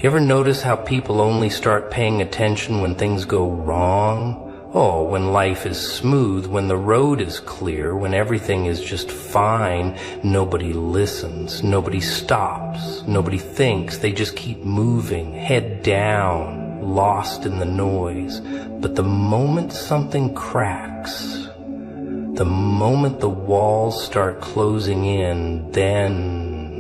You ever notice how people only start paying attention when things go wrong? Oh, when life is smooth, when the road is clear, when everything is just fine, nobody listens, nobody stops, nobody thinks. They just keep moving, head down, lost in the noise. But the moment something cracks, the moment the walls start closing in, then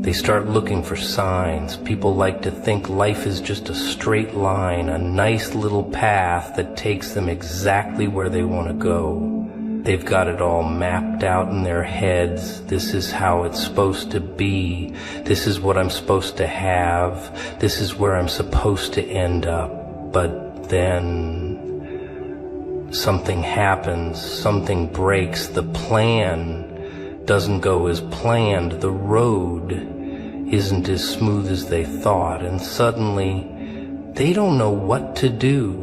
they start looking for signs. People like to think life is just a straight line, a nice little path that takes them exactly where they want to go. They've got it all mapped out in their heads. This is how it's supposed to be. This is what I'm supposed to have. This is where I'm supposed to end up. But then something happens, something breaks. The plan doesn't go as planned. The road isn't as smooth as they thought, and suddenly they don't know what to do.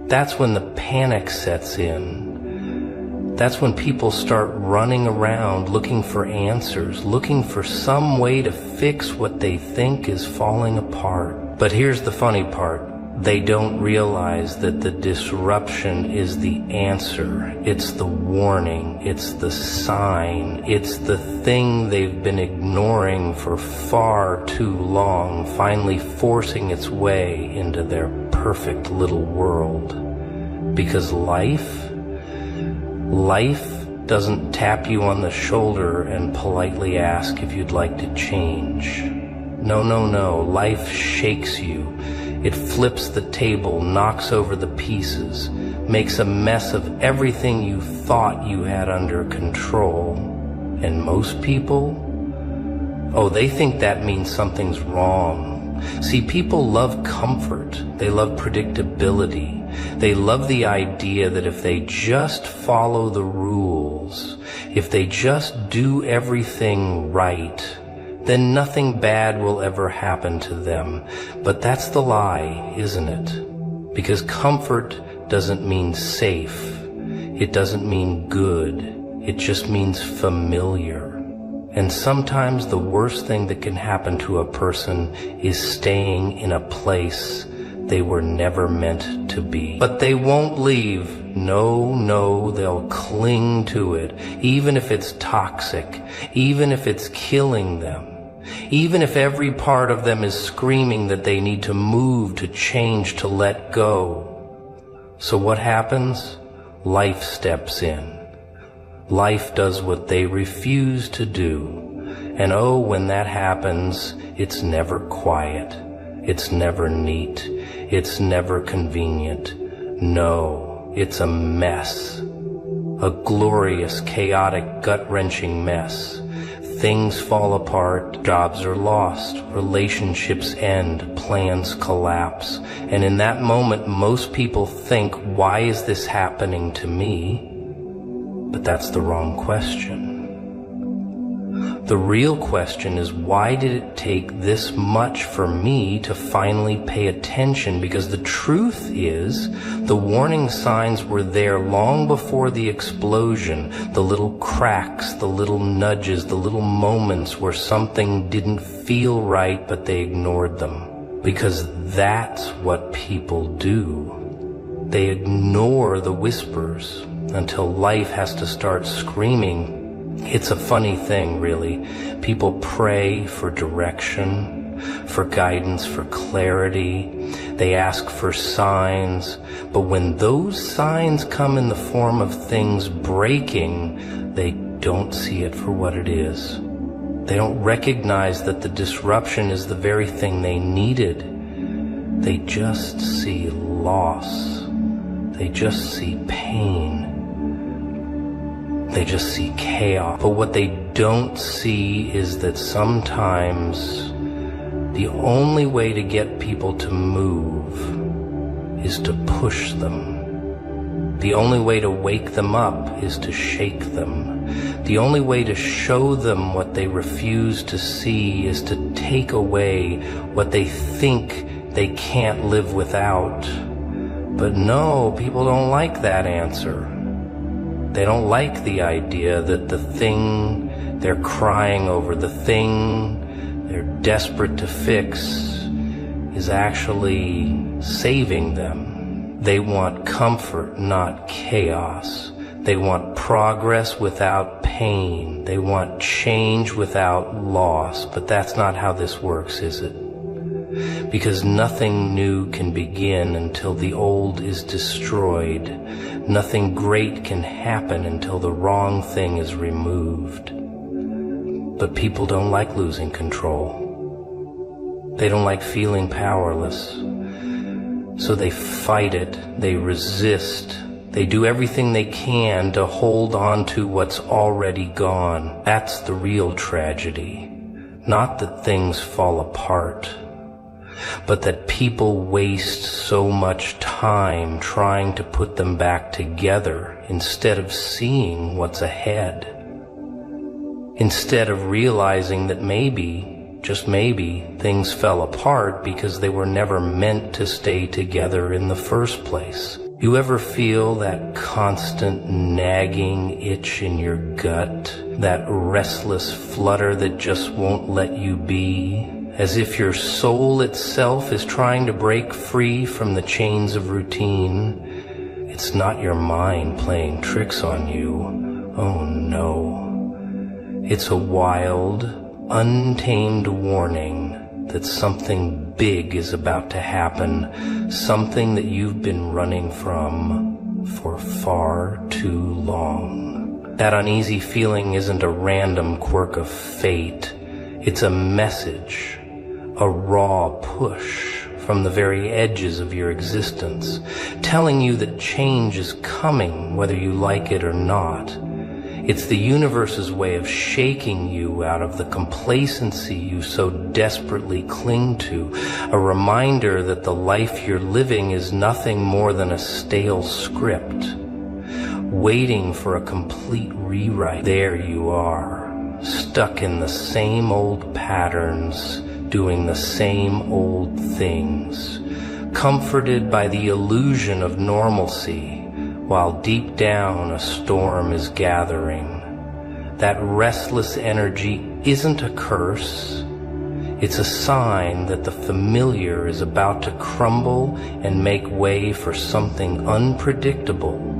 That's when the panic sets in. That's when people start running around looking for answers, looking for some way to fix what they think is falling apart. But here's the funny part. They don't realize that the disruption is the answer. It's the warning. It's the sign. It's the thing they've been ignoring for far too long, finally forcing its way into their perfect little world. Because life doesn't tap you on the shoulder and politely ask if you'd like to change. No. Life shakes you. It flips the table, knocks over the pieces, makes a mess of everything you thought you had under control. And most people, they think that means something's wrong. See, people love comfort. They love predictability. They love the idea that if they just follow the rules, if they just do everything right, then nothing bad will ever happen to them. But that's the lie, isn't it? Because comfort doesn't mean safe. It doesn't mean good. It just means familiar. And sometimes the worst thing that can happen to a person is staying in a place they were never meant to be. But they won't leave. No, they'll cling to it, even if it's toxic, even if it's killing them. Even if every part of them is screaming that they need to move, to change, to let go. So what happens? Life steps in. Life does what they refuse to do. And when that happens, it's never quiet. It's never neat. It's never convenient. No, it's a mess. A glorious, chaotic, gut-wrenching mess. Things fall apart, jobs are lost, relationships end, plans collapse. And in that moment, most people think, why is this happening to me? But that's the wrong question. The real question is, why did it take this much for me to finally pay attention? Because the truth is, the warning signs were there long before the explosion, the little cracks, the little nudges, the little moments where something didn't feel right, but they ignored them. Because that's what people do. They ignore the whispers until life has to start screaming. It's a funny thing, really. People pray for direction, for guidance, for clarity. They ask for signs. But when those signs come in the form of things breaking, they don't see it for what it is. They don't recognize that the disruption is the very thing they needed. They just see loss. They just see pain. They just see chaos. But what they don't see is that sometimes the only way to get people to move is to push them. The only way to wake them up is to shake them. The only way to show them what they refuse to see is to take away what they think they can't live without. But no, people don't like that answer. They don't like the idea that the thing They're crying over the thing they're desperate to fix is actually saving them. They want comfort, not chaos. They want progress without pain. They want change without loss. But that's not how this works, is it? Because nothing new can begin until the old is destroyed. Nothing great can happen until the wrong thing is removed. But people don't like losing control. They don't like feeling powerless. So they fight it, they resist, they do everything they can to hold on to what's already gone. That's the real tragedy. Not that things fall apart, but that people waste so much time trying to put them back together instead of seeing what's ahead. Instead of realizing that maybe, just maybe, things fell apart because they were never meant to stay together in the first place. You ever feel that constant nagging itch in your gut? That restless flutter that just won't let you be? As if your soul itself is trying to break free from the chains of routine. It's not your mind playing tricks on you. Oh no. It's a wild, untamed warning that something big is about to happen, something that you've been running from for far too long. That uneasy feeling isn't a random quirk of fate. It's a message, a raw push from the very edges of your existence, telling you that change is coming whether you like it or not. It's the universe's way of shaking you out of the complacency you so desperately cling to, a reminder that the life you're living is nothing more than a stale script, waiting for a complete rewrite. There you are, stuck in the same old patterns, doing the same old things, comforted by the illusion of normalcy, while deep down a storm is gathering. That restless energy isn't a curse. It's a sign that the familiar is about to crumble and make way for something unpredictable,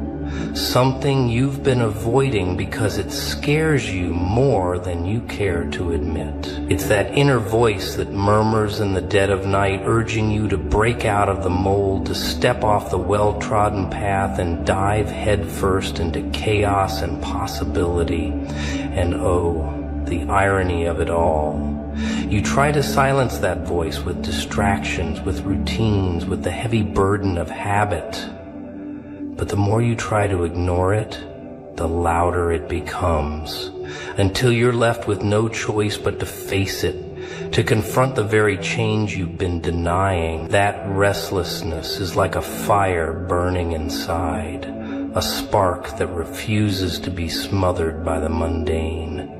something you've been avoiding because it scares you more than you care to admit. It's that inner voice that murmurs in the dead of night, urging you to break out of the mold, to step off the well-trodden path and dive headfirst into chaos and possibility. And oh, the irony of it all. You try to silence that voice with distractions, with routines, with the heavy burden of habit. But the more you try to ignore it, the louder it becomes, until you're left with no choice but to face it, to confront the very change you've been denying. That restlessness is like a fire burning inside, a spark that refuses to be smothered by the mundane.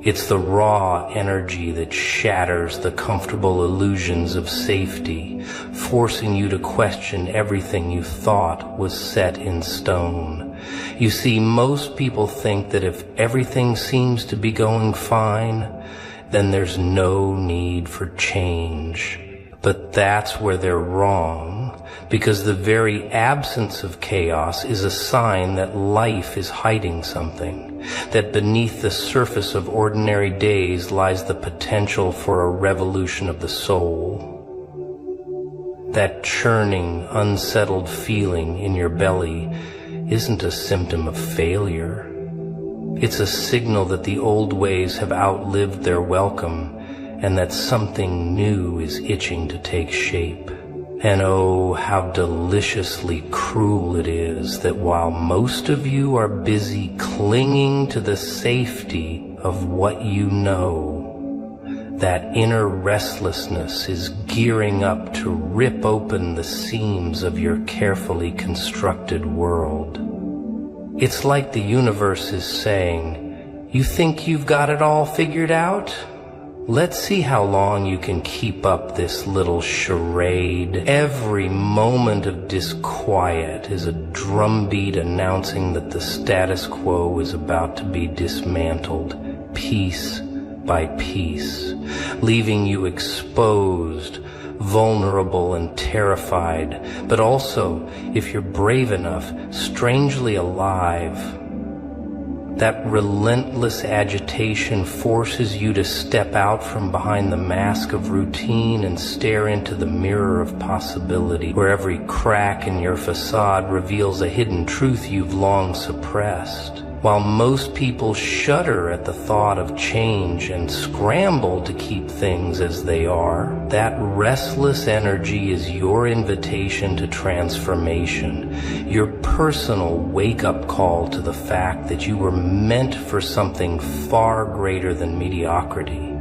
It's the raw energy that shatters the comfortable illusions of safety, forcing you to question everything you thought was set in stone. You see, most people think that if everything seems to be going fine, then there's no need for change. But that's where they're wrong, because the very absence of chaos is a sign that life is hiding something, that beneath the surface of ordinary days lies the potential for a revolution of the soul. That churning, unsettled feeling in your belly isn't a symptom of failure. It's a signal that the old ways have outlived their welcome, and that something new is itching to take shape. And oh, how deliciously cruel it is that while most of you are busy clinging to the safety of what you know, that inner restlessness is gearing up to rip open the seams of your carefully constructed world. It's like the universe is saying, "You think you've got it all figured out? Let's see how long you can keep up this little charade." Every moment of disquiet is a drumbeat announcing that the status quo is about to be dismantled. piece by piece, leaving you exposed, vulnerable and terrified, but also, if you're brave enough, strangely alive. That relentless agitation forces you to step out from behind the mask of routine and stare into the mirror of possibility, where every crack in your facade reveals a hidden truth you've long suppressed. While most people shudder at the thought of change and scramble to keep things as they are, that restless energy is your invitation to transformation, your personal wake-up call to the fact that you were meant for something far greater than mediocrity.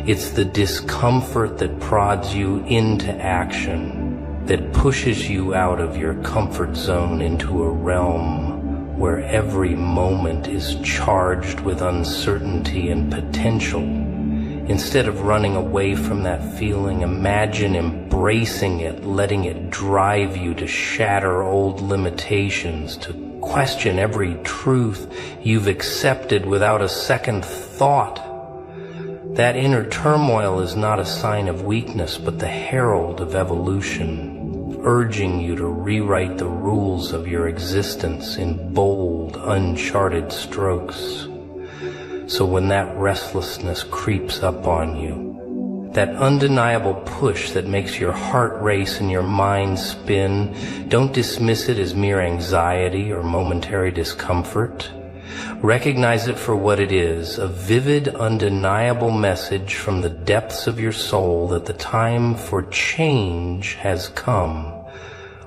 It's the discomfort that prods you into action, that pushes you out of your comfort zone into a realm where every moment is charged with uncertainty and potential. Instead of running away from that feeling, imagine embracing it, letting it drive you to shatter old limitations, to question every truth you've accepted without a second thought. That inner turmoil is not a sign of weakness, but the herald of evolution, urging you to rewrite the rules of your existence in bold, uncharted strokes. So when that restlessness creeps up on you, that undeniable push that makes your heart race and your mind spin, don't dismiss it as mere anxiety or momentary discomfort. Recognize it for what it is, a vivid, undeniable message from the depths of your soul that the time for change has come.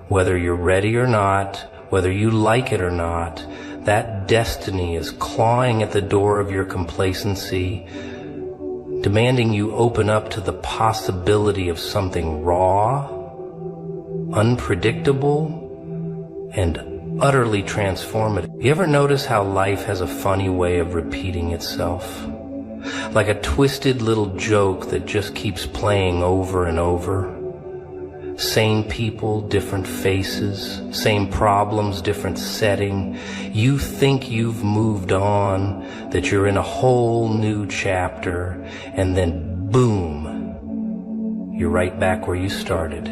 Whether you're ready or not, whether you like it or not, that destiny is clawing at the door of your complacency, demanding you open up to the possibility of something raw, unpredictable, and utterly transformative. You ever notice how life has a funny way of repeating itself? Like a twisted little joke that just keeps playing over and over. Same people, different faces, same problems, different setting. You think you've moved on, that you're in a whole new chapter, and then boom, you're right back where you started.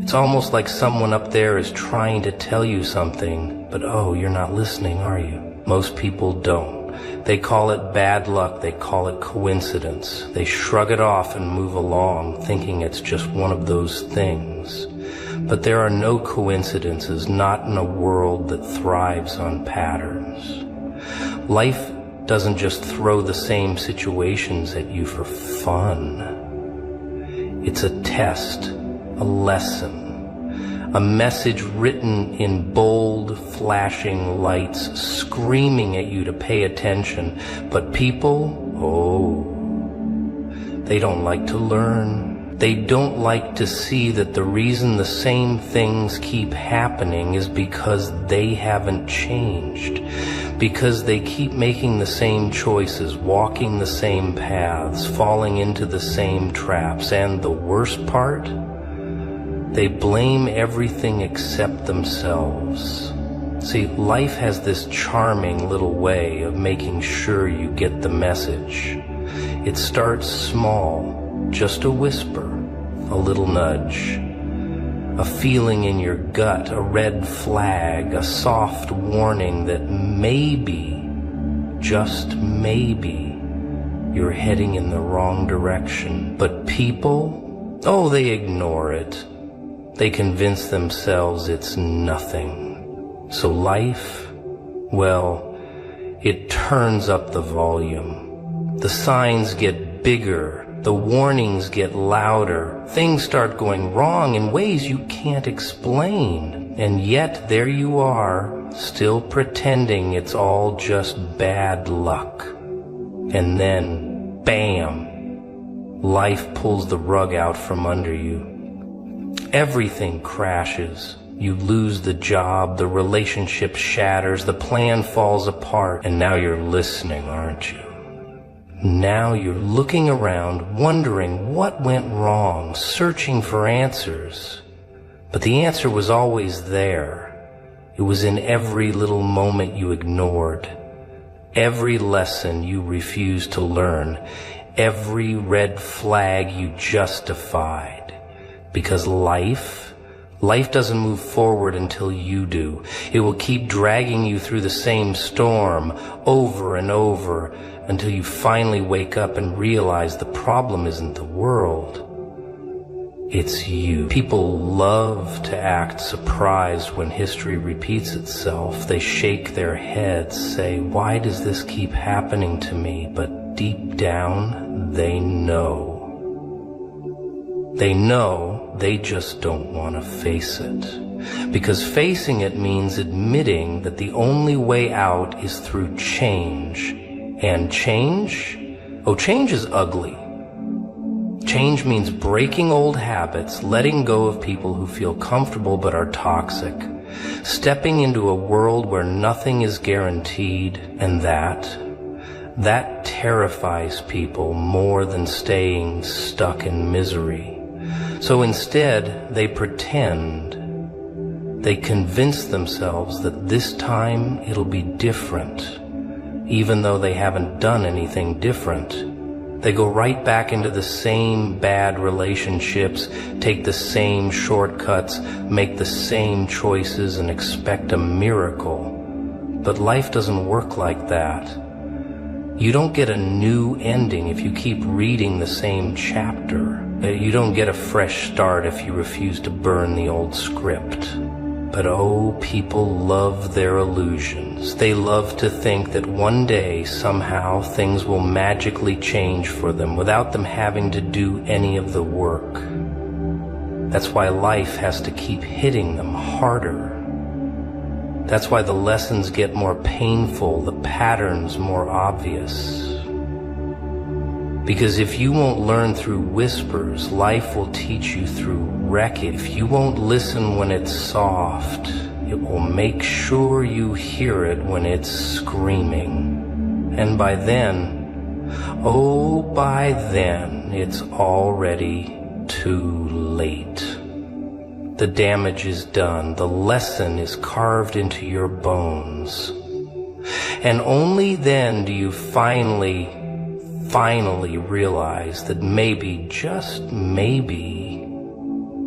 It's almost like someone up there is trying to tell you something, but oh, you're not listening, are you? Most people don't. They call it bad luck, they call it coincidence. They shrug it off and move along, thinking it's just one of those things. But there are no coincidences, not in a world that thrives on patterns. Life doesn't just throw the same situations at you for fun. It's a test, a lesson, a message written in bold, flashing lights, screaming at you to pay attention. But people, they don't like to learn. They don't like to see that the reason the same things keep happening is because they haven't changed. Because they keep making the same choices, walking the same paths, falling into the same traps. And the worst part? They blame everything except themselves. See, life has this charming little way of making sure you get the message. It starts small, just a whisper, a little nudge, a feeling in your gut, a red flag, a soft warning that maybe, just maybe, you're heading in the wrong direction. But people, they ignore it. They convince themselves it's nothing. So life, it turns up the volume. The signs get bigger. The warnings get louder. Things start going wrong in ways you can't explain. And yet there you are, still pretending it's all just bad luck. And then, bam, life pulls the rug out from under you. Everything crashes. You lose the job, the relationship shatters, the plan falls apart, and now you're listening, aren't you? Now you're looking around, wondering what went wrong, searching for answers. But the answer was always there. It was in every little moment you ignored. every lesson you refuse to learn, every red flag you justified. Because life doesn't move forward until you do. It will keep dragging you through the same storm over and over until you finally wake up and realize the problem isn't the world. It's you. People love to act surprised when history repeats itself. They shake their heads, say, why does this keep happening to me? But deep down, they know. They know, they just don't want to face it. Because facing it means admitting that the only way out is through change. And change? Oh, change is ugly. Change means breaking old habits, letting go of people who feel comfortable but are toxic, stepping into a world where nothing is guaranteed, and that terrifies people more than staying stuck in misery. So instead, they pretend. They convince themselves that this time it'll be different, even though they haven't done anything different. They go right back into the same bad relationships, take the same shortcuts, make the same choices, and expect a miracle. But life doesn't work like that. You don't get a new ending if you keep reading the same chapter. You don't get a fresh start if you refuse to burn the old script. But oh, people love their illusions. They love to think that one day, somehow, things will magically change for them without them having to do any of the work. That's why life has to keep hitting them harder. That's why the lessons get more painful, the patterns more obvious. Because if you won't learn through whispers, life will teach you through wreckage. If you won't listen when it's soft, it will make sure you hear it when it's screaming. And by then, oh, by then, it's already too late. The damage is done. The lesson is carved into your bones. And only then do you finally realize that maybe, just maybe,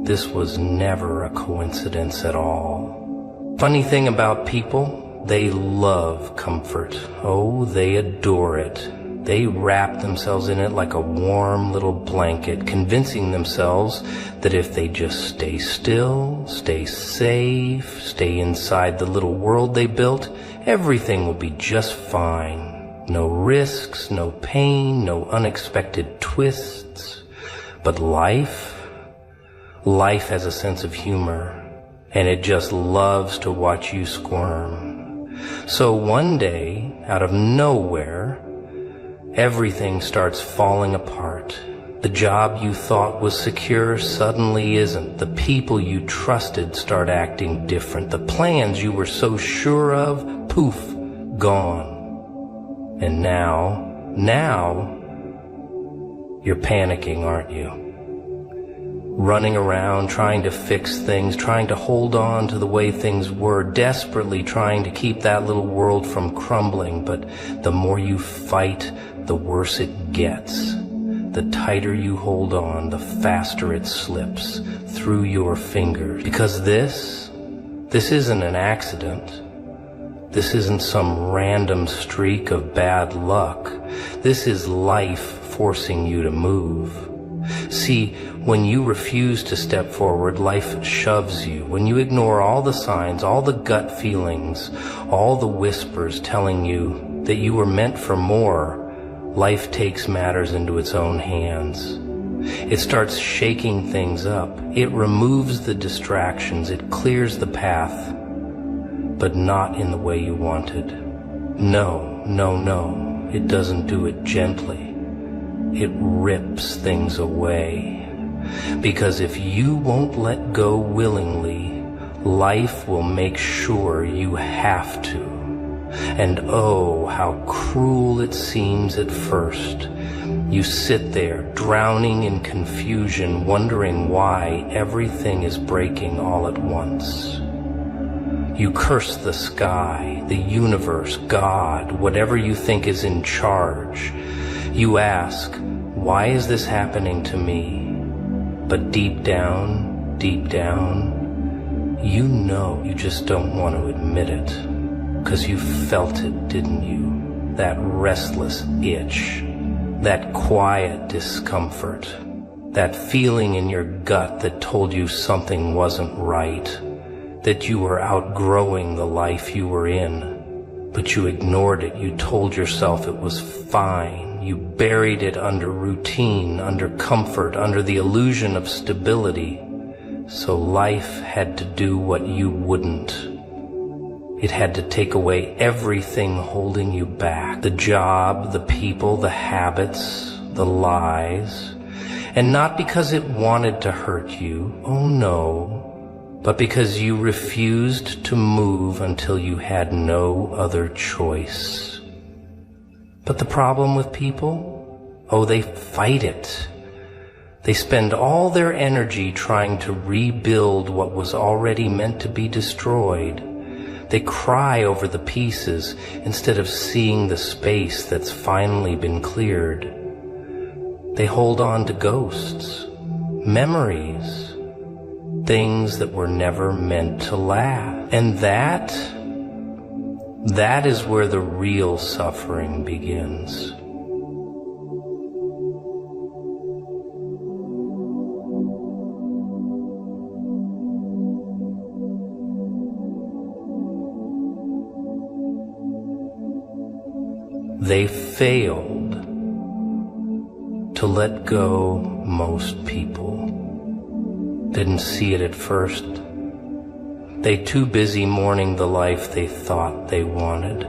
this was never a coincidence at all. Funny thing about people, they love comfort. Oh, they adore it. They wrap themselves in it like a warm little blanket, convincing themselves that if they just stay still, stay safe, stay inside the little world they built, everything will be just fine. No risks, no pain, no unexpected twists. But life has a sense of humor, and it just loves to watch you squirm. So one day, out of nowhere, everything starts falling apart. The job you thought was secure suddenly isn't. The people you trusted start acting different. The plans you were so sure of, poof, gone. And now, you're panicking, aren't you? Running around, trying to fix things, trying to hold on to the way things were, desperately trying to keep that little world from crumbling. But the more you fight, the worse it gets. The tighter you hold on, the faster it slips through your fingers. Because this isn't an accident. This isn't some random streak of bad luck. This is life forcing you to move. See, when you refuse to step forward, life shoves you. When you ignore all the signs, all the gut feelings, all the whispers telling you that you were meant for more, life takes matters into its own hands. It starts shaking things up. It removes the distractions. It clears the path. But not in the way you wanted. No. It doesn't do it gently. It rips things away. Because if you won't let go willingly, life will make sure you have to. And oh, how cruel it seems at first. You sit there, drowning in confusion, wondering why everything is breaking all at once. You curse the sky, the universe, God, whatever you think is in charge. You ask, why is this happening to me? But deep down, you know, you just don't want to admit it. 'Cause you felt it, didn't you? That restless itch, that quiet discomfort, that feeling in your gut that told you something wasn't right, that you were outgrowing the life you were in. But you ignored it. You told yourself it was fine. You buried it under routine, under comfort, under the illusion of stability. So life had to do what you wouldn't. It had to take away everything holding you back. The job, the people, the habits, the lies. And not because it wanted to hurt you, oh no, but because you refused to move until you had no other choice. But the problem with people? Oh, they fight it. They spend all their energy trying to rebuild what was already meant to be destroyed. They cry over the pieces instead of seeing the space that's finally been cleared. They hold on to ghosts, memories, things that were never meant to last. And that is where the real suffering begins. They failed to let go. Most people didn't see it at first. They too busy mourning the life they thought they wanted.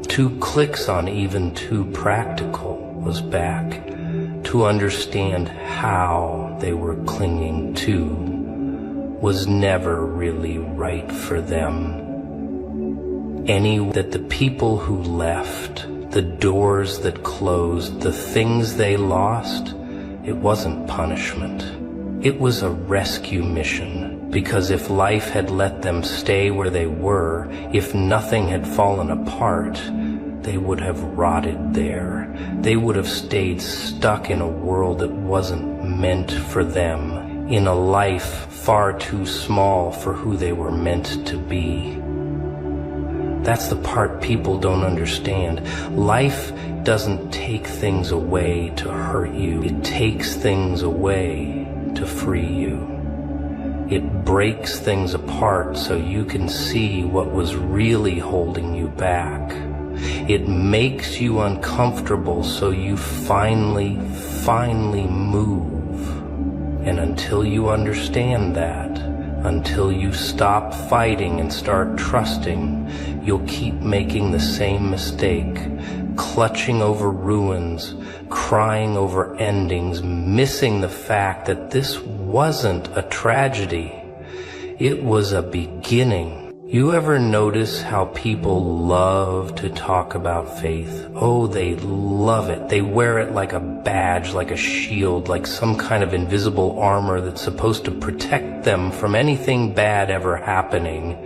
2 clicks on even too practical was back to understand how they were clinging to was never really right for them. That the people who left, the doors that closed, the things they lost, it wasn't punishment. It was a rescue mission, because if life had let them stay where they were, if nothing had fallen apart, they would have rotted there. They would have stayed stuck in a world that wasn't meant for them, in a life far too small for who they were meant to be. That's the part people don't understand. Life doesn't take things away to hurt you. It takes things away to free you. It breaks things apart so you can see what was really holding you back. It makes you uncomfortable so you finally move. And until you understand that, until you stop fighting and start trusting, you'll keep making the same mistake, clutching over ruins, crying over endings, missing the fact that this wasn't a tragedy. It was a beginning. You ever notice how people love to talk about faith? Oh, they love it. They wear it like a badge, like a shield, like some kind of invisible armor that's supposed to protect them from anything bad ever happening.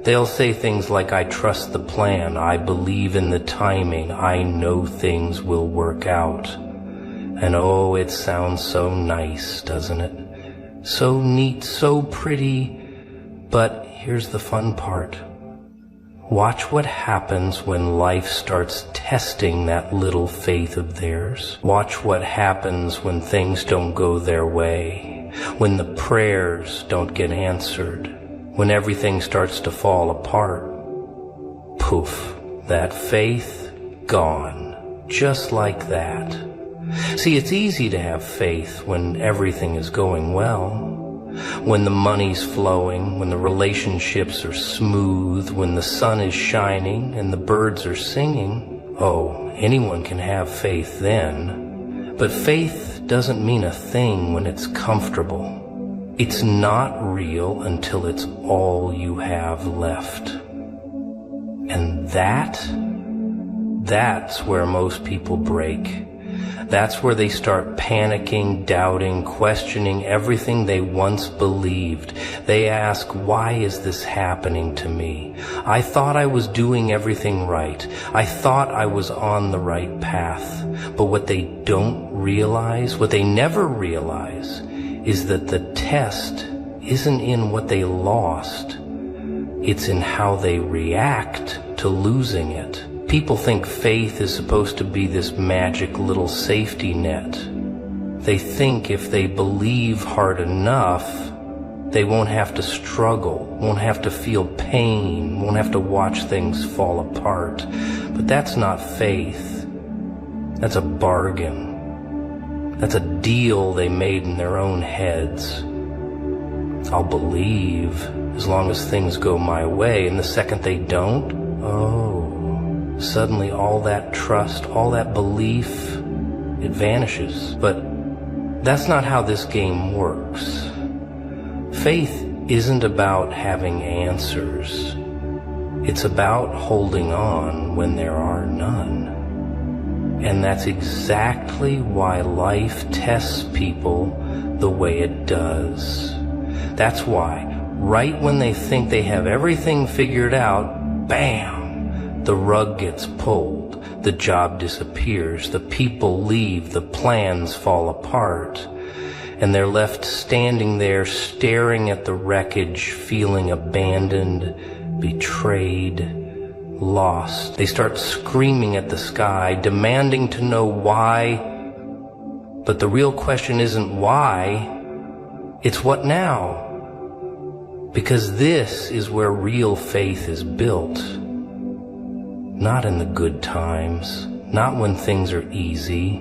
They'll say things like, I trust the plan, I believe in the timing, I know things will work out. And oh, it sounds so nice, doesn't it? So neat, so pretty. But here's the fun part. Watch what happens when life starts testing that little faith of theirs. Watch what happens when things don't go their way, when the prayers don't get answered, when everything starts to fall apart. Poof, that faith gone, just like that. See, it's easy to have faith when everything is going well. When the money's flowing, when the relationships are smooth, when the sun is shining and the birds are singing. Oh, anyone can have faith then. But faith doesn't mean a thing when it's comfortable. It's not real until it's all you have left. And that's where most people break. That's where they start panicking, doubting, questioning everything they once believed. They ask, why is this happening to me? I thought I was doing everything right. I thought I was on the right path. But what they don't realize, what they never realize, is that the test isn't in what they lost. It's in how they react to losing it. People think faith is supposed to be this magic little safety net. They think if they believe hard enough, they won't have to struggle, won't have to feel pain, won't have to watch things fall apart. But that's not faith. That's a bargain. That's a deal they made in their own heads. I'll believe as long as things go my way, and the second they don't, suddenly all that trust, all that belief, it vanishes. But that's not how this game works. Faith isn't about having answers. It's about holding on when there are none. And that's exactly why life tests people the way it does. That's why, right when they think they have everything figured out, bam! The rug gets pulled, the job disappears, the people leave, the plans fall apart, and they're left standing there staring at the wreckage, feeling abandoned, betrayed, lost. They start screaming at the sky, demanding to know why, but the real question isn't why, it's what now? Because this is where real faith is built. Not in the good times, not when things are easy,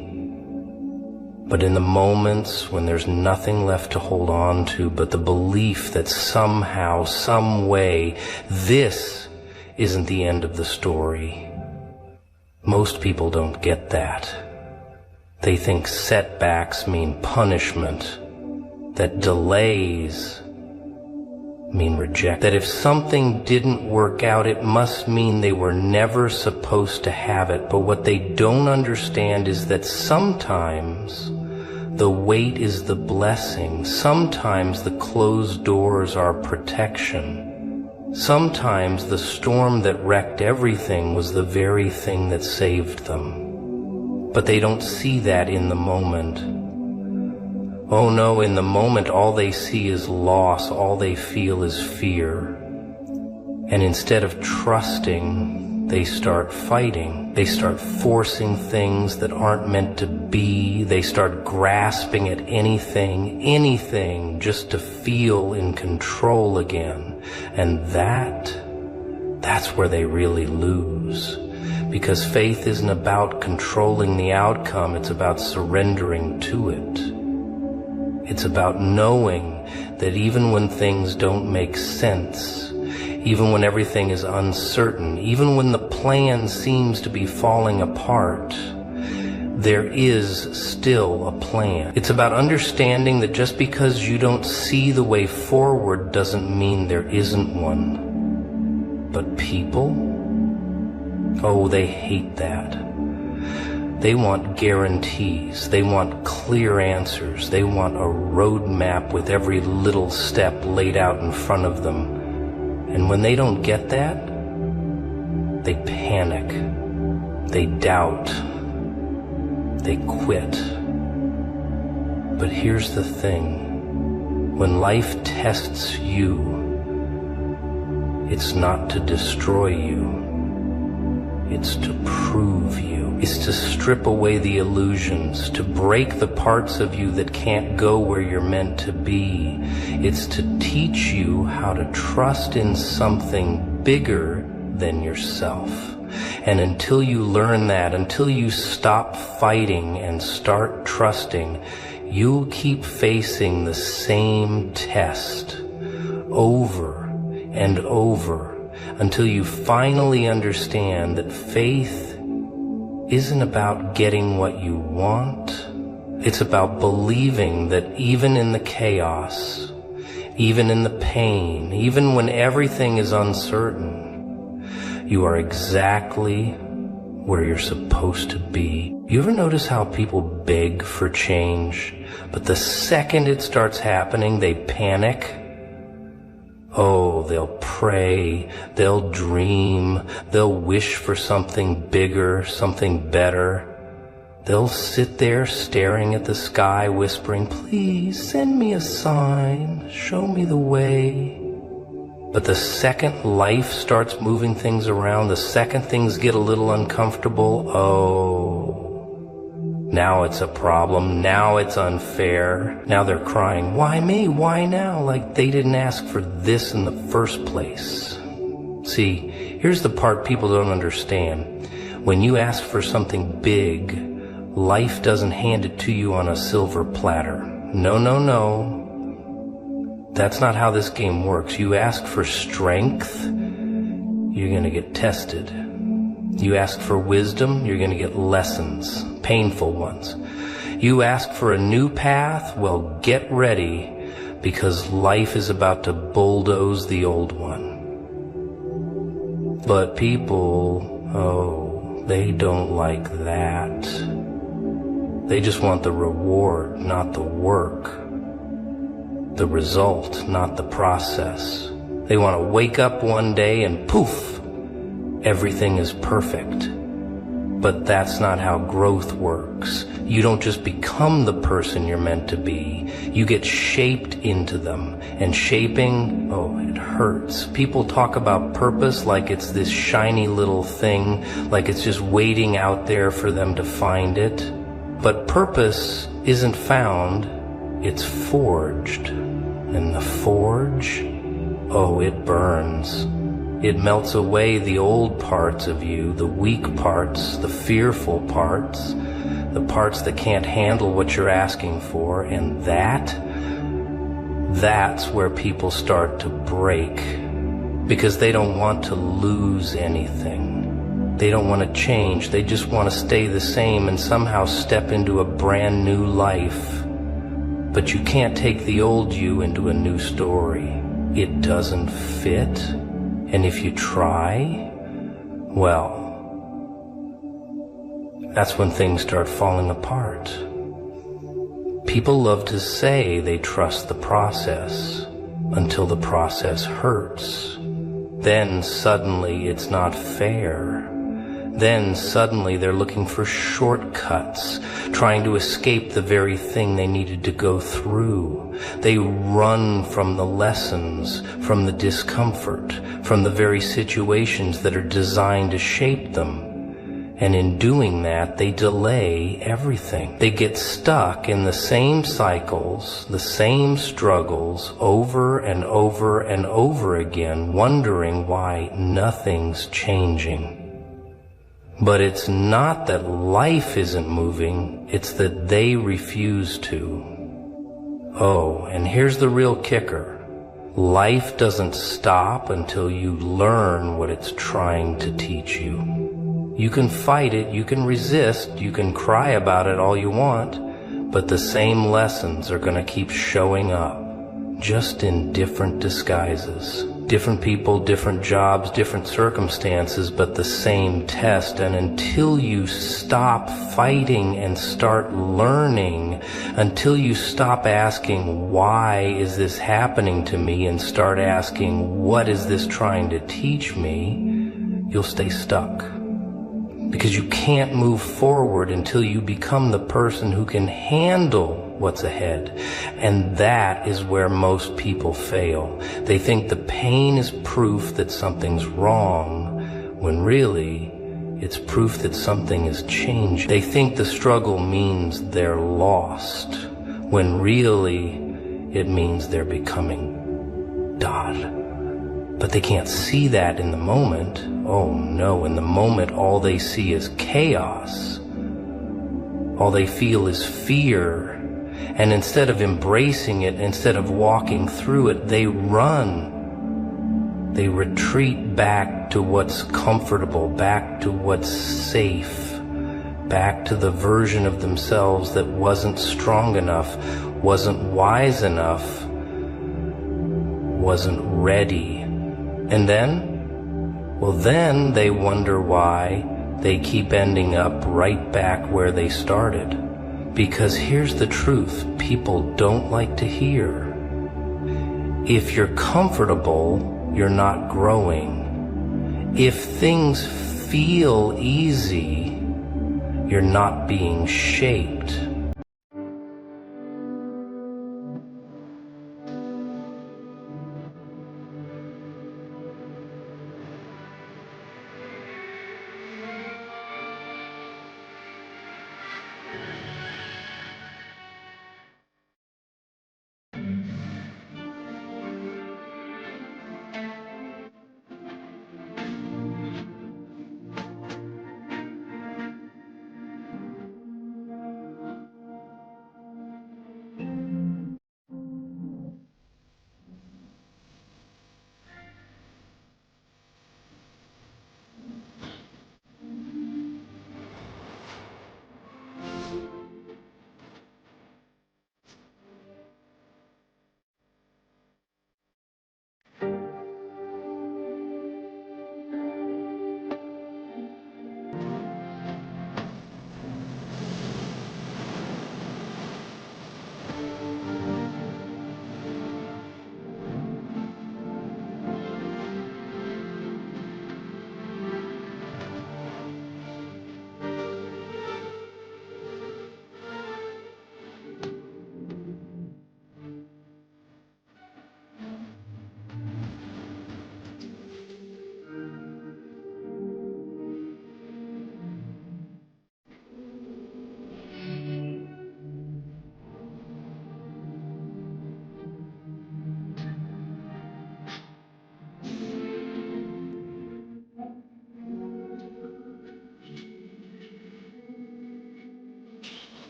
but in the moments when there's nothing left to hold on to but the belief that somehow, some way, this isn't the end of the story. Most people don't get that. They think setbacks mean punishment, that delays mean reject. That if something didn't work out, it must mean they were never supposed to have it. But what they don't understand is that sometimes the wait is the blessing. Sometimes the closed doors are protection. Sometimes the storm that wrecked everything was the very thing that saved them. But they don't see that in the moment. Oh no, in the moment all they see is loss, all they feel is fear. And instead of trusting, they start fighting. They start forcing things that aren't meant to be. They start grasping at anything, just to feel in control again. And that's where they really lose. Because faith isn't about controlling the outcome, it's about surrendering to it. It's about knowing that even when things don't make sense, even when everything is uncertain, even when the plan seems to be falling apart, there is still a plan. It's about understanding that just because you don't see the way forward doesn't mean there isn't one. But people, oh, they hate that. They want guarantees, they want clear answers, they want a roadmap with every little step laid out in front of them. And when they don't get that, they panic, they doubt, they quit. But here's the thing, when life tests you, it's not to destroy you, it's to prove you. It's to strip away the illusions, to break the parts of you that can't go where you're meant to be. It's to teach you how to trust in something bigger than yourself. And until you learn that, until you stop fighting and start trusting, you'll keep facing the same test over and over until you finally understand that faith isn't about getting what you want. It's about believing that even in the chaos, even in the pain, even when everything is uncertain, you are exactly where you're supposed to be. You ever notice how people beg for change, but the second it starts happening, they panic? Oh, they'll pray, they'll dream, they'll wish for something bigger, something better. They'll sit there staring at the sky, whispering, "Please send me a sign, show me the way." But the second life starts moving things around, the second things get a little uncomfortable, now it's a problem, now it's unfair. Now they're crying, "Why me? Why now?" Like they didn't ask for this in the first place. See, here's the part people don't understand. When you ask for something big, life doesn't hand it to you on a silver platter. No, no, no. That's not how this game works. You ask for strength, you're going to get tested. You ask for wisdom, you're going to get lessons, painful ones. You ask for a new path, well, get ready, because life is about to bulldoze the old one. But people, they don't like that. They just want the reward, not the work. The result, not the process. They want to wake up one day and poof, everything is perfect. But that's not how growth works. You don't just become the person you're meant to be. You get shaped into them. And shaping, it hurts. People talk about purpose like it's this shiny little thing, like it's just waiting out there for them to find it. But purpose isn't found, it's forged. And the forge, it burns. It melts away the old parts of you, the weak parts, the fearful parts, the parts that can't handle what you're asking for, and that's where people start to break, because they don't want to lose anything. They don't want to change, they just want to stay the same and somehow step into a brand new life. But you can't take the old you into a new story. It doesn't fit. And if you try, that's when things start falling apart. People love to say they trust the process until the process hurts. Then suddenly it's not fair. Then suddenly they're looking for shortcuts, trying to escape the very thing they needed to go through. They run from the lessons, from the discomfort, from the very situations that are designed to shape them. And in doing that, they delay everything. They get stuck in the same cycles, the same struggles, over and over and over again, wondering why nothing's changing. But it's not that life isn't moving, it's that they refuse to. And here's the real kicker. Life doesn't stop until you learn what it's trying to teach you. You can fight it, you can resist, you can cry about it all you want, but the same lessons are going to keep showing up, just in different disguises. Different people, different jobs, different circumstances, but the same test. And until you stop fighting and start learning, until you stop asking, why is this happening to me, and start asking, what is this trying to teach me, you'll stay stuck. Because you can't move forward until you become the person who can handle what's ahead. And that is where most people fail. They think the pain is proof that something's wrong, when really it's proof that something is changing. They think the struggle means they're lost, when really it means they're becoming God. But they can't see that in the moment. In the moment all they see is chaos. All they feel is fear. And instead of embracing it, instead of walking through it, they run. They retreat back to what's comfortable, back to what's safe, back to the version of themselves that wasn't strong enough, wasn't wise enough, wasn't ready. And then they wonder why they keep ending up right back where they started. Because here's the truth people don't like to hear. If you're comfortable, you're not growing. If things feel easy, you're not being shaped.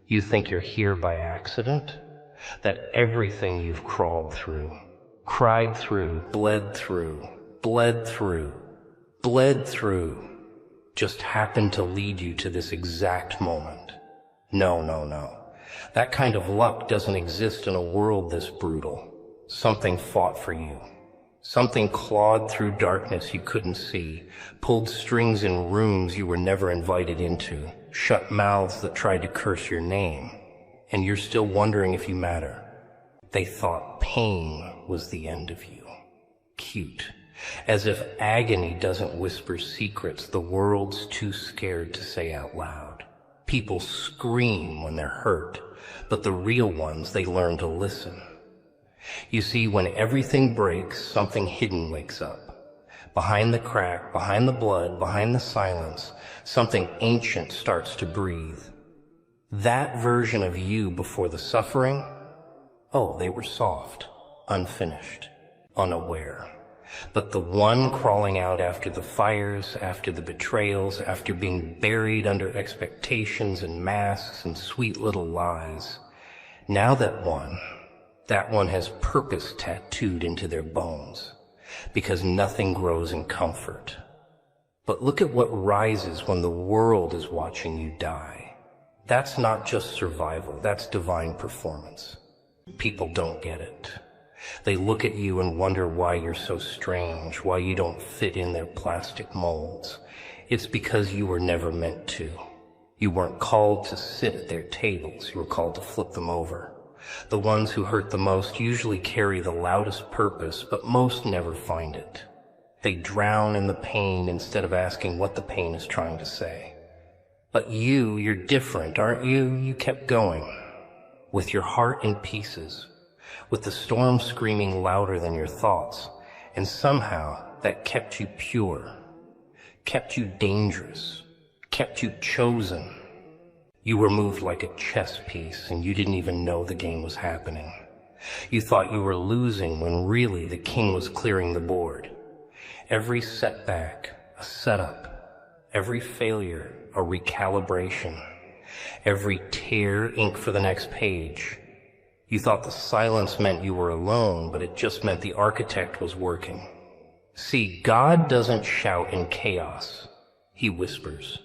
You think you're here by accident? That everything you've crawled through, cried through, bled through, bled through, bled through, just happened to lead you to this exact moment. No, no, no. That kind of luck doesn't exist in a world this brutal. Something fought for you. Something clawed through darkness you couldn't see, pulled strings in rooms you were never invited into, shut mouths that tried to curse your name, and you're still wondering if you matter. They thought pain was the end of you. Cute. As if agony doesn't whisper secrets the world's too scared to say out loud. People scream when they're hurt, but the real ones, they learn to listen. You see, when everything breaks, something hidden wakes up. Behind the crack, behind the blood, behind the silence, something ancient starts to breathe. That version of you before the suffering, oh, they were soft, unfinished, unaware. But the one crawling out after the fires, after the betrayals, after being buried under expectations and masks and sweet little lies, now that one has purpose tattooed into their bones, because nothing grows in comfort. But look at what rises when the world is watching you die. That's not just survival, that's divine performance. People don't get it. They look at you and wonder why you're so strange, why you don't fit in their plastic molds. It's because you were never meant to. You weren't called to sit at their tables, you were called to flip them over. The ones who hurt the most usually carry the loudest purpose, but most never find it. They drown in the pain instead of asking what the pain is trying to say. But you're different, aren't you? You kept going, with your heart in pieces, with the storm screaming louder than your thoughts, and somehow that kept you pure, kept you dangerous, kept you chosen. You were moved like a chess piece, and you didn't even know the game was happening. You thought you were losing when really the king was clearing the board. Every setback, a setup. Every failure, a recalibration. Every tear, ink for the next page. You thought the silence meant you were alone, but it just meant the architect was working. See, God doesn't shout in chaos. He whispers.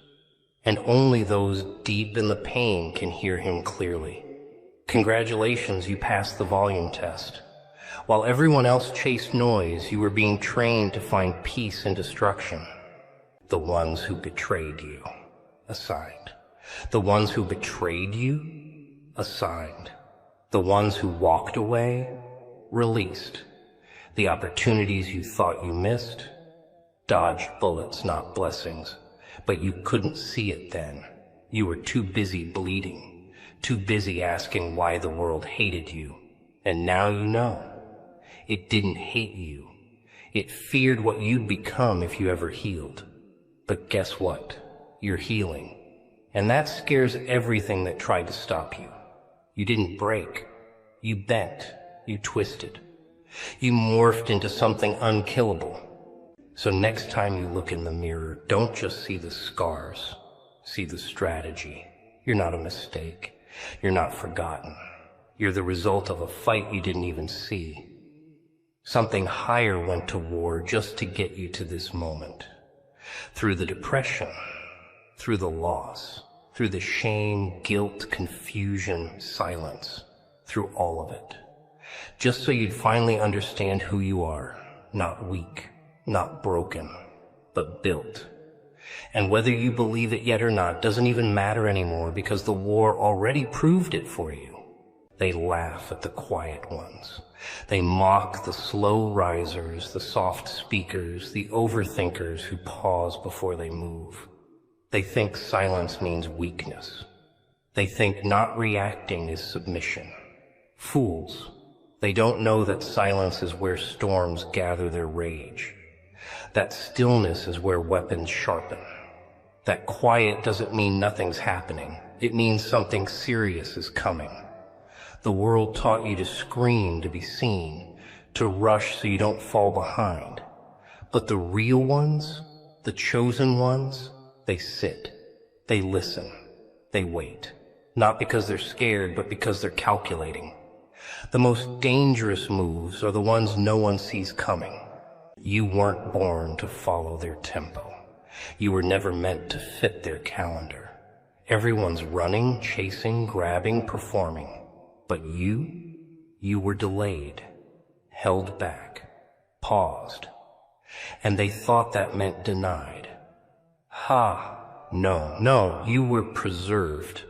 And only those deep in the pain can hear him clearly. Congratulations, you passed the volume test. While everyone else chased noise, you were being trained to find peace in destruction. The ones who betrayed you, assigned. The ones who betrayed you, assigned. The ones who walked away, released. The opportunities you thought you missed, dodged bullets, not blessings. But you couldn't see it then. You were too busy bleeding, too busy asking why the world hated you. And now you know. It didn't hate you. It feared what you'd become if you ever healed. But guess what? You're healing. And that scares everything that tried to stop you. You didn't break. You bent. You twisted. You morphed into something unkillable. So next time you look in the mirror, don't just see the scars. See the strategy. You're not a mistake. You're not forgotten. You're the result of a fight you didn't even see. Something higher went to war just to get you to this moment. Through the depression, through the loss, through the shame, guilt, confusion, silence, through all of it. Just so you'd finally understand who you are, not weak, not broken, but built. And whether you believe it yet or not doesn't even matter anymore because the war already proved it for you. They laugh at the quiet ones. They mock the slow risers, the soft speakers, the overthinkers who pause before they move. They think silence means weakness. They think not reacting is submission. Fools. They don't know that silence is where storms gather their rage. That stillness is where weapons sharpen. That quiet doesn't mean nothing's happening. It means something serious is coming. The world taught you to scream to be seen, to rush so you don't fall behind. But the real ones, the chosen ones, they sit, they listen, they wait. Not because they're scared, but because they're calculating. The most dangerous moves are the ones no one sees coming. You weren't born to follow their tempo. You were never meant to fit their calendar. Everyone's running, chasing, grabbing, performing. But you were delayed, held back, paused. And they thought that meant denied. No, you were preserved.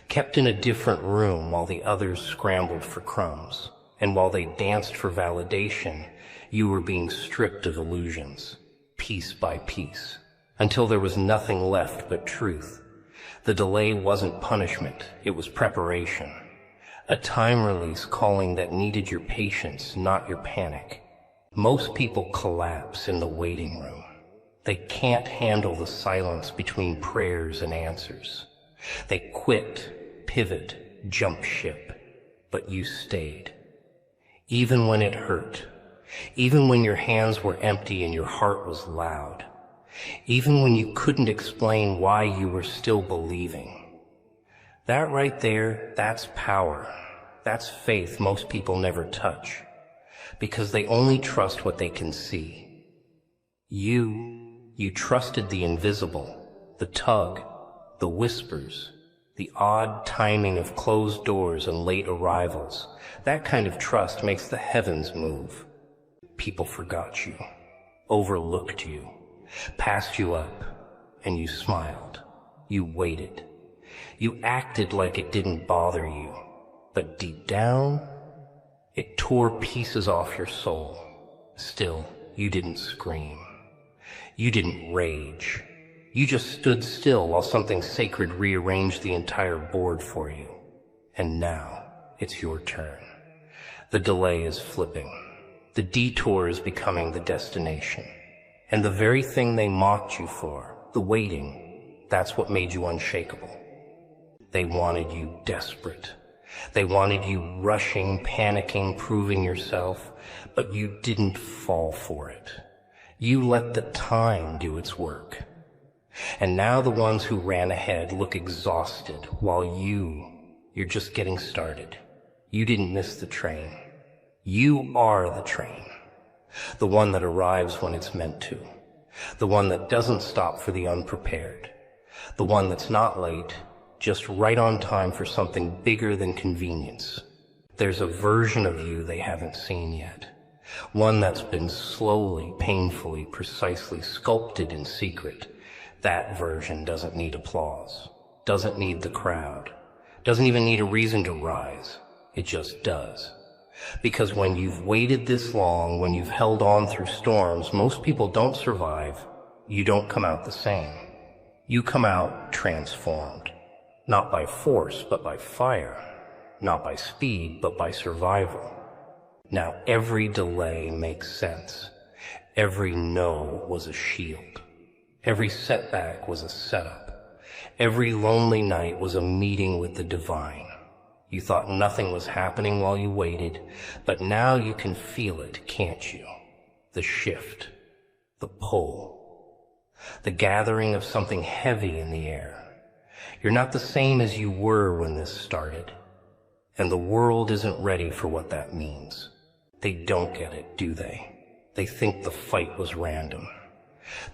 Kept in a different room while the others scrambled for crumbs. And while they danced for validation, you were being stripped of illusions, piece by piece, until there was nothing left but truth. The delay wasn't punishment, it was preparation. A time release calling that needed your patience, not your panic. Most people collapse in the waiting room. They can't handle the silence between prayers and answers. They quit, pivot, jump ship. But you stayed. Even when it hurt. Even when your hands were empty and your heart was loud. Even when you couldn't explain why you were still believing. That right there, that's power. That's faith most people never touch. Because they only trust what they can see. You trusted the invisible, the tug, the whispers. The odd timing of closed doors and late arrivals, that kind of trust makes the heavens move. People forgot you, overlooked you, passed you up, and you smiled. You waited. You acted like it didn't bother you, but deep down, it tore pieces off your soul. Still, you didn't scream. You didn't rage. You just stood still while something sacred rearranged the entire board for you. And now, it's your turn. The delay is flipping. The detour is becoming the destination. And the very thing they mocked you for, the waiting, that's what made you unshakable. They wanted you desperate. They wanted you rushing, panicking, proving yourself, but you didn't fall for it. You let the time do its work. And now the ones who ran ahead look exhausted, while you're just getting started. You didn't miss the train. You are the train. The one that arrives when it's meant to. The one that doesn't stop for the unprepared. The one that's not late, just right on time for something bigger than convenience. There's a version of you they haven't seen yet. One that's been slowly, painfully, precisely sculpted in secret. That version doesn't need applause, doesn't need the crowd, doesn't even need a reason to rise. It just does. Because when you've waited this long, when you've held on through storms, most people don't survive. You don't come out the same. You come out transformed. Not by force, but by fire. Not by speed, but by survival. Now every delay makes sense. Every no was a shield. Every setback was a setup. Every lonely night was a meeting with the divine. You thought nothing was happening while you waited, but now you can feel it, can't you? The shift, the pull, the gathering of something heavy in the air. You're not the same as you were when this started, and the world isn't ready for what that means. They don't get it, do they? They think the fight was random.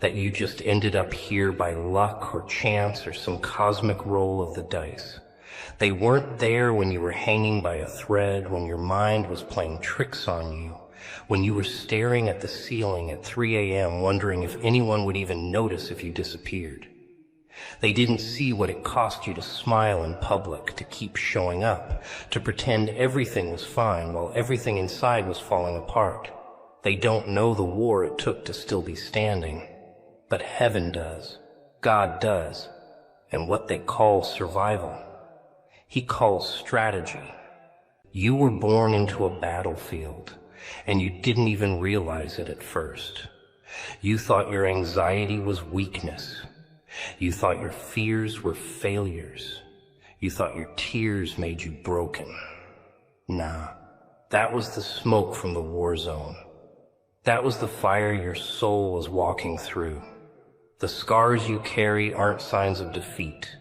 That you just ended up here by luck or chance or some cosmic roll of the dice. They weren't there when you were hanging by a thread, when your mind was playing tricks on you, when you were staring at the ceiling at 3 a.m. wondering if anyone would even notice if you disappeared. They didn't see what it cost you to smile in public, to keep showing up, to pretend everything was fine while everything inside was falling apart. They don't know the war it took to still be standing. But heaven does. God does. And what they call survival, He calls strategy. You were born into a battlefield, and you didn't even realize it at first. You thought your anxiety was weakness. You thought your fears were failures. You thought your tears made you broken. Nah, that was the smoke from the war zone. That was the fire your soul was walking through. The scars you carry aren't signs of defeat.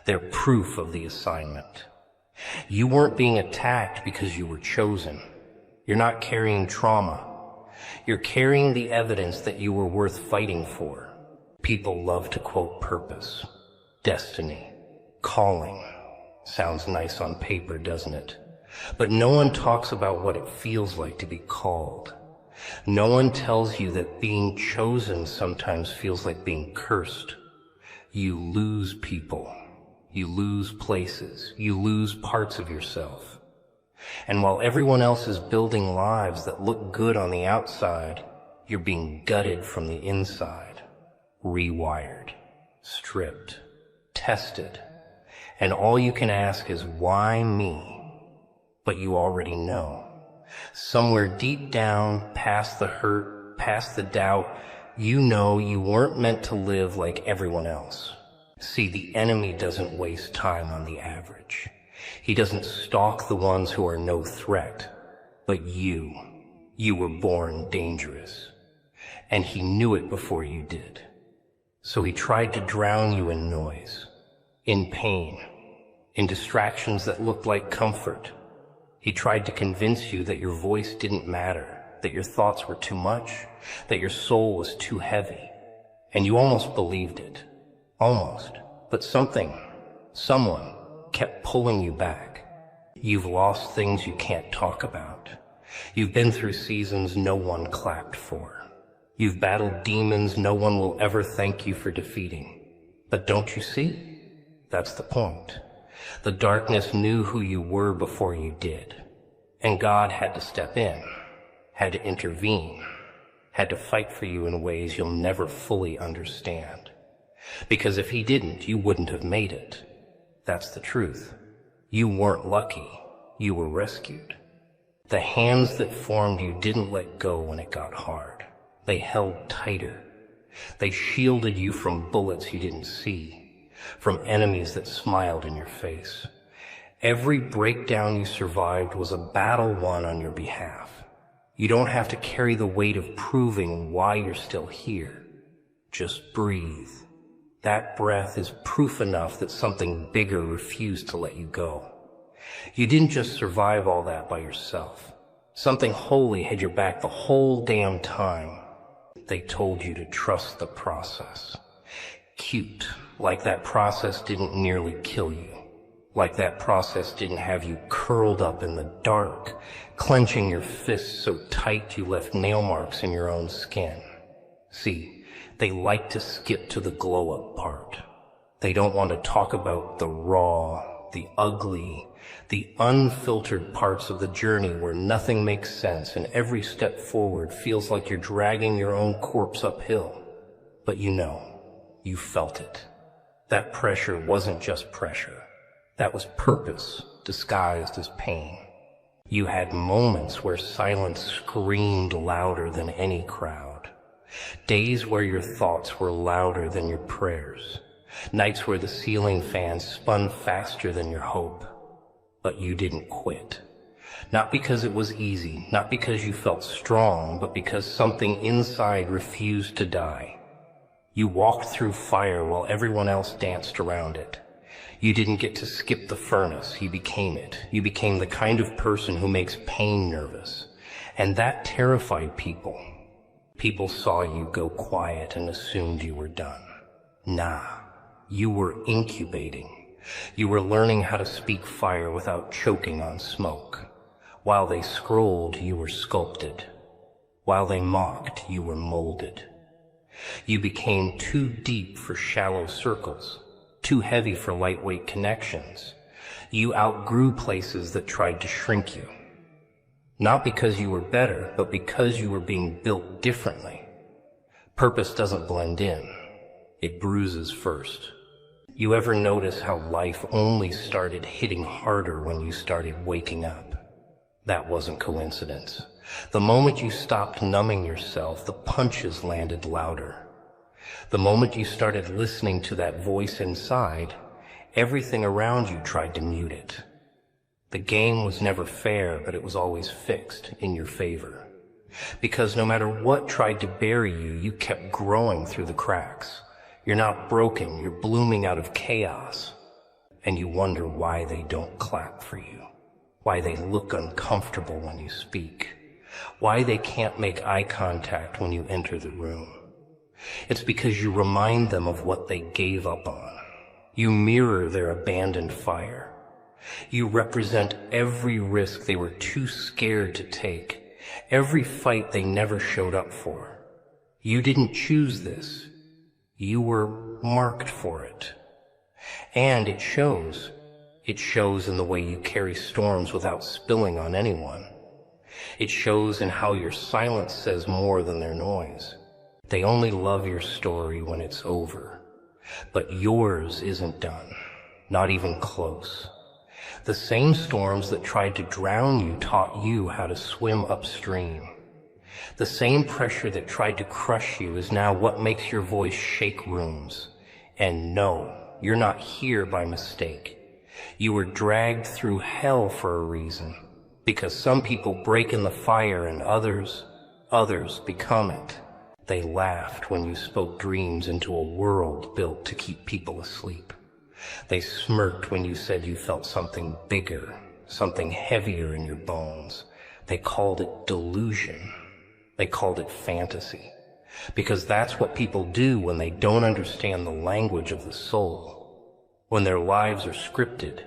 They're proof of the assignment. You weren't being attacked because you were chosen. You're not carrying trauma. You're carrying the evidence that you were worth fighting for. People love to quote purpose, destiny, calling. Sounds nice on paper, doesn't it? But no one talks about what it feels like to be called. No one tells you that being chosen sometimes feels like being cursed. You lose people. You lose places. You lose parts of yourself. And while everyone else is building lives that look good on the outside, you're being gutted from the inside, rewired, stripped, tested. And all you can ask is, why me? But you already know. Somewhere deep down, past the hurt, past the doubt, you know you weren't meant to live like everyone else. See, the enemy doesn't waste time on the average. He doesn't stalk the ones who are no threat. But you were born dangerous. And he knew it before you did. So he tried to drown you in noise, in pain, in distractions that looked like comfort. He tried to convince you that your voice didn't matter, that your thoughts were too much, that your soul was too heavy. And you almost believed it. Almost. But something Someone kept pulling you back. You've lost things you can't talk about. You've been through seasons no one clapped for. You've battled demons no one will ever thank you for defeating. But don't you see? That's the point. The darkness knew who you were before you did. And God had to step in, had to intervene, had to fight for you in ways you'll never fully understand. Because if he didn't, you wouldn't have made it. That's the truth. You weren't lucky. You were rescued. The hands that formed you didn't let go when it got hard. They held tighter. They shielded you from bullets you didn't see, from enemies that smiled in your face. Every breakdown you survived was a battle won on your behalf. You don't have to carry the weight of proving why you're still here. Just breathe. That breath is proof enough that something bigger refused to let you go. You didn't just survive all that by yourself. Something holy had your back the whole damn time. They told you to trust the process. Cute, like that process didn't nearly kill you. Like that process didn't have you curled up in the dark, clenching your fists so tight you left nail marks in your own skin. See, they like to skip to the glow-up part. They don't want to talk about the raw, the ugly, the unfiltered parts of the journey where nothing makes sense and every step forward feels like you're dragging your own corpse uphill. But you felt it. That pressure wasn't just pressure. That was purpose disguised as pain. You had moments where silence screamed louder than any crowd. Days where your thoughts were louder than your prayers. Nights where the ceiling fan spun faster than your hope. But you didn't quit. Not because it was easy, not because you felt strong, but because something inside refused to die. You walked through fire while everyone else danced around it. You didn't get to skip the furnace, you became it. You became the kind of person who makes pain nervous. And that terrified people. People saw you go quiet and assumed you were done. Nah, you were incubating. You were learning how to speak fire without choking on smoke. While they scrolled, you were sculpted. While they mocked, you were molded. You became too deep for shallow circles. Too heavy for lightweight connections. You outgrew places that tried to shrink you. Not because you were better, but because you were being built differently. Purpose doesn't blend in. It bruises first. You ever notice how life only started hitting harder when you started waking up? That wasn't coincidence. The moment you stopped numbing yourself, the punches landed louder. The moment you started listening to that voice inside, everything around you tried to mute it. The game was never fair, but it was always fixed in your favor. Because no matter what tried to bury you, you kept growing through the cracks. You're not broken, you're blooming out of chaos. And you wonder why they don't clap for you. Why they look uncomfortable when you speak. Why they can't make eye contact when you enter the room. It's because you remind them of what they gave up on. You mirror their abandoned fire. You represent every risk they were too scared to take, every fight they never showed up for. You didn't choose this. You were marked for it. And it shows. It shows in the way you carry storms without spilling on anyone. It shows in how your silence says more than their noise. They only love your story when it's over. But yours isn't done. Not even close. The same storms that tried to drown you taught you how to swim upstream. The same pressure that tried to crush you is now what makes your voice shake rooms. And no, you're not here by mistake. You were dragged through hell for a reason. Because some people break in the fire and others become it. They laughed when you spoke dreams into a world built to keep people asleep. They smirked when you said you felt something bigger, something heavier in your bones. They called it delusion. They called it fantasy. Because that's what people do when they don't understand the language of the soul. When their lives are scripted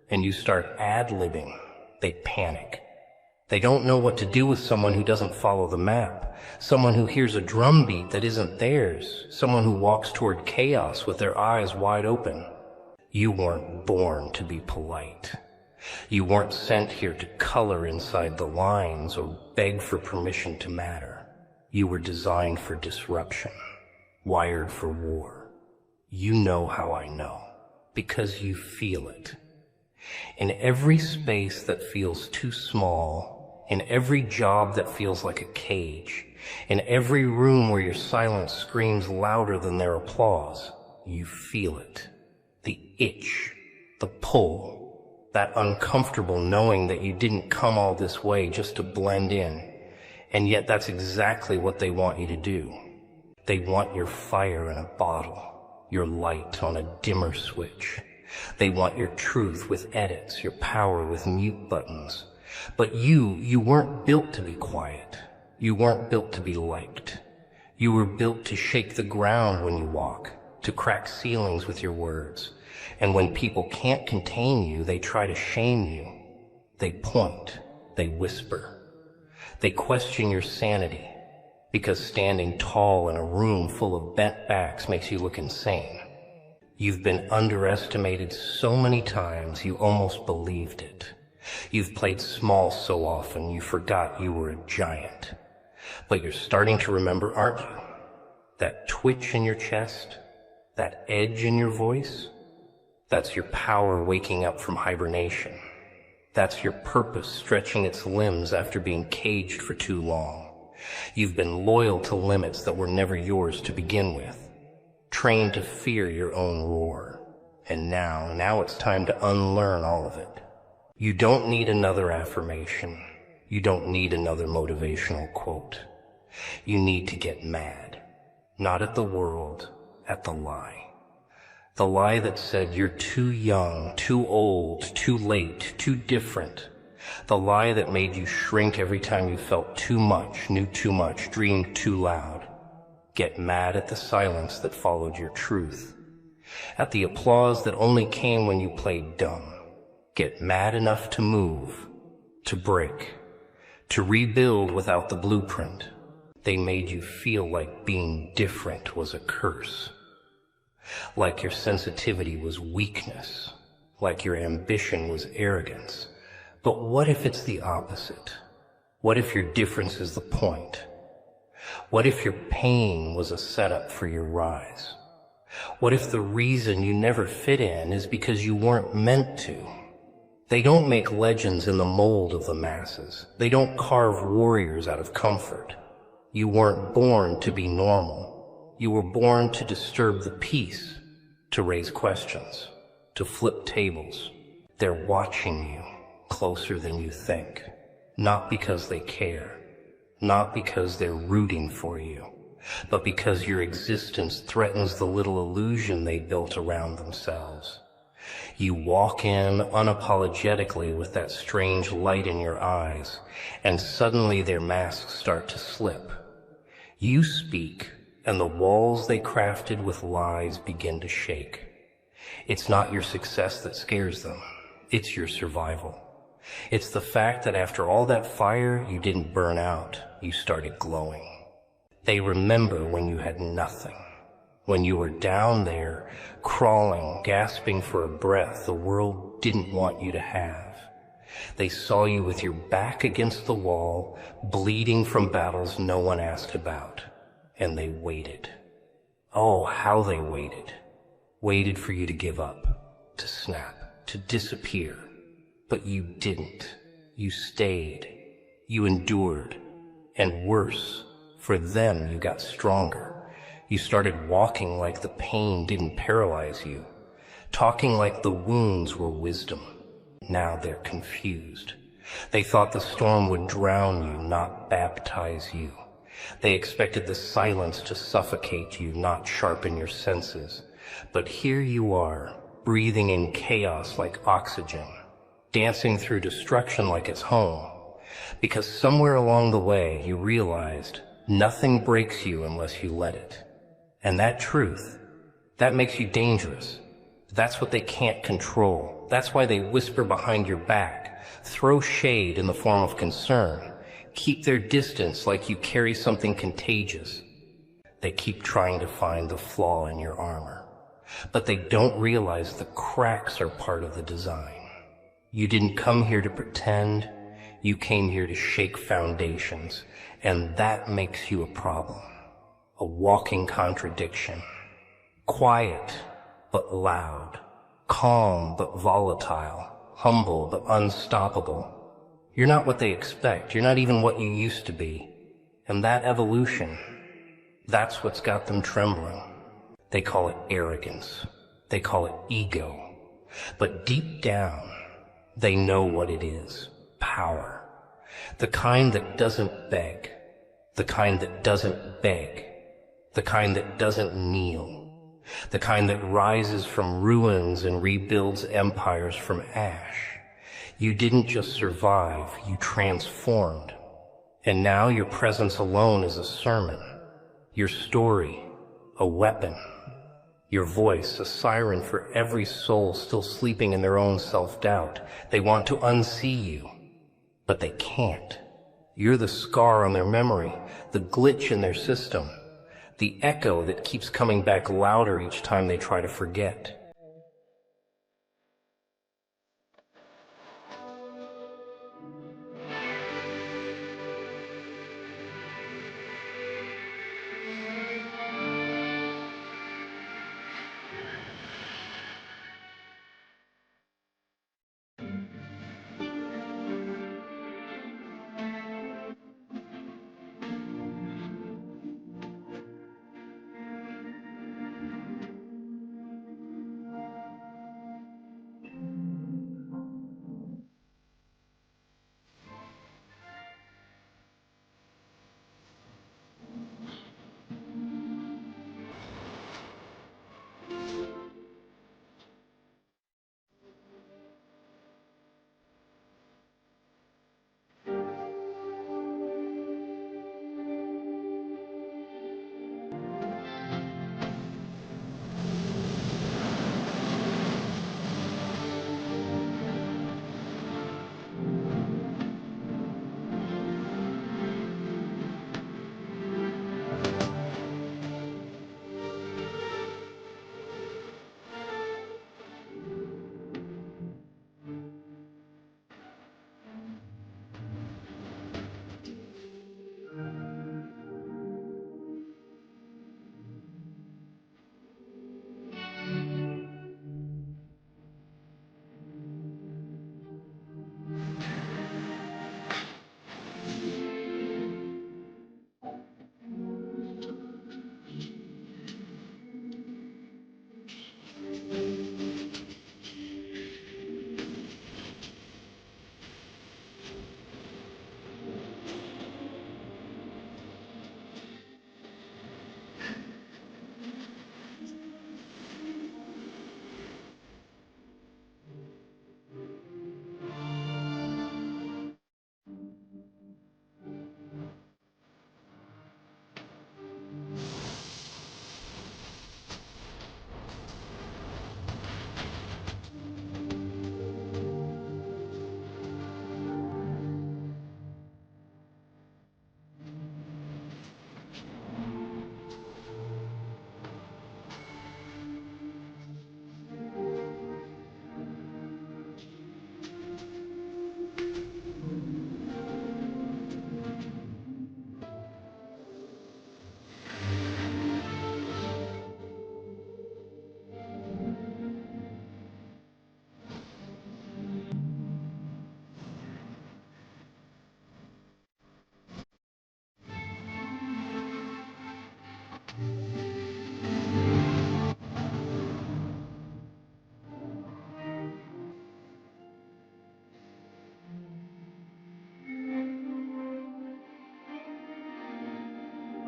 and you start ad-libbing, they panic. They don't know what to do with someone who doesn't follow the map, someone who hears a drumbeat that isn't theirs, someone who walks toward chaos with their eyes wide open. You weren't born to be polite. You weren't sent here to color inside the lines or beg for permission to matter. You were designed for disruption, wired for war. You know how I know, because you feel it. In every space that feels too small, in every job that feels like a cage, in every room where your silence screams louder than their applause, you feel it. The itch, the pull, that uncomfortable knowing that you didn't come all this way just to blend in, and yet that's exactly what they want you to do. They want your fire in a bottle, your light on a dimmer switch. They want your truth with edits, your power with mute buttons. But you weren't built to be quiet. You weren't built to be liked. You were built to shake the ground when you walk, to crack ceilings with your words. And when people can't contain you, they try to shame you. They point, they whisper. They question your sanity, because standing tall in a room full of bent backs makes you look insane. You've been underestimated so many times you almost believed it. You've played small so often you forgot you were a giant. But you're starting to remember, aren't you? That twitch in your chest, that edge in your voice, that's your power waking up from hibernation. That's your purpose stretching its limbs after being caged for too long. You've been loyal to limits that were never yours to begin with, trained to fear your own roar. And now it's time to unlearn all of it. You don't need another affirmation. You don't need another motivational quote. You need to get mad, not at the world, at the lie. The lie that said you're too young, too old, too late, too different. The lie that made you shrink every time you felt too much, knew too much, dreamed too loud. Get mad at the silence that followed your truth, at the applause that only came when you played dumb. Get mad enough to move, to break, to rebuild without the blueprint. They made you feel like being different was a curse, like your sensitivity was weakness, like your ambition was arrogance. But what if it's the opposite? What if your difference is the point? What if your pain was a setup for your rise? What if the reason you never fit in is because you weren't meant to? They don't make legends in the mold of the masses. They don't carve warriors out of comfort. You weren't born to be normal. You were born to disturb the peace, to raise questions, to flip tables. They're watching you closer than you think, not because they care, not because they're rooting for you, but because your existence threatens the little illusion they built around themselves. You walk in unapologetically with that strange light in your eyes, and suddenly their masks start to slip. You speak, and the walls they crafted with lies begin to shake. It's not your success that scares them. It's your survival. It's the fact that after all that fire, you didn't burn out. You started glowing. They remember when you had nothing, when you were down there, crawling, gasping for a breath the world didn't want you to have. They saw you with your back against the wall, bleeding from battles no one asked about. And they waited. Oh, how they waited. Waited for you to give up, to snap, to disappear. But you didn't. You stayed. You endured. And worse, for them you got stronger. You started walking like the pain didn't paralyze you, talking like the wounds were wisdom. Now they're confused. They thought the storm would drown you, not baptize you. They expected the silence to suffocate you, not sharpen your senses. But here you are, breathing in chaos like oxygen, dancing through destruction like it's home. Because somewhere along the way you realized nothing breaks you unless you let it. And that truth, that makes you dangerous. That's what they can't control. That's why they whisper behind your back, throw shade in the form of concern, keep their distance like you carry something contagious. They keep trying to find the flaw in your armor, but they don't realize the cracks are part of the design. You didn't come here to pretend, you came here to shake foundations, and that makes you a problem, a walking contradiction. Quiet, but loud, calm, but volatile, humble, but unstoppable. You're not what they expect. You're not even what you used to be. And that evolution, that's what's got them trembling. They call it arrogance. They call it ego. But deep down, they know what it is. Power. The kind that doesn't beg. The kind that doesn't beg. The kind that doesn't kneel. The kind that rises from ruins and rebuilds empires from ash. You didn't just survive, you transformed. And now your presence alone is a sermon. Your story, a weapon. Your voice, a siren for every soul still sleeping in their own self-doubt. They want to unsee you, but they can't. You're the scar on their memory, the glitch in their system, the echo that keeps coming back louder each time they try to forget.